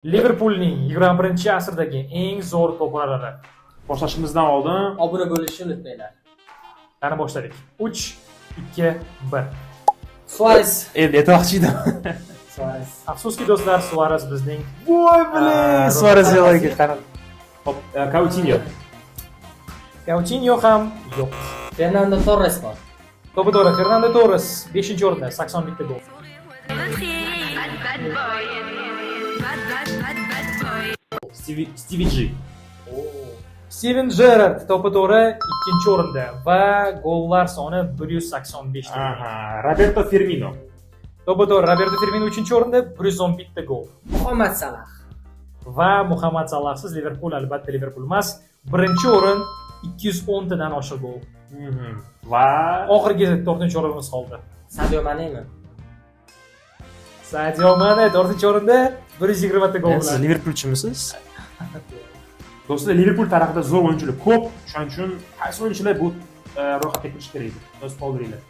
Liverpoolning 21-asrdagi eng zo'r to'polari. Boshlashimizdan oldin Obuna bo'lishni unutmanglar. Qani boshladik. 3, 2, 1. Suarez. endi aytmoqchi edim. Suarez. Afsuski do'stlar, Suarez bizning Voy bilan Suarez yo'liga qarab. Hop, Coutinho. Coutinho ham yo'q. Fernando Torres bor. To'pi to'g'ri, Fernando Torres 5-o'rinda 81 ta gol. Stevie G. Steven Gerrard to'pi to'g'ri 2-o'rinda va gollar soni 185 ta. Aha, Roberto Firmino. To'pi to'g'ri, Roberto Firmino 3-o'rinda 111 ta gol. Muhammad Salah. Va Muhammad Salahsiz Liverpool albatta Liverpool emas. Birinchi o'rin 210 tadan oshiq gol. Va Oxirgi 4-o'rinimiz qoldi. Sadio Manemi. Sadio Mane 4-o'rinda 120 ta gol siz bilan. Liverpoolchimisiz? Do'stlar, Liverpool tarixida zo'r o'yinchilar ko'p. Shuning uchun qaysi o'yinchilar bu ro'yxatga kirish kerak edi? O'z qoldiringlar.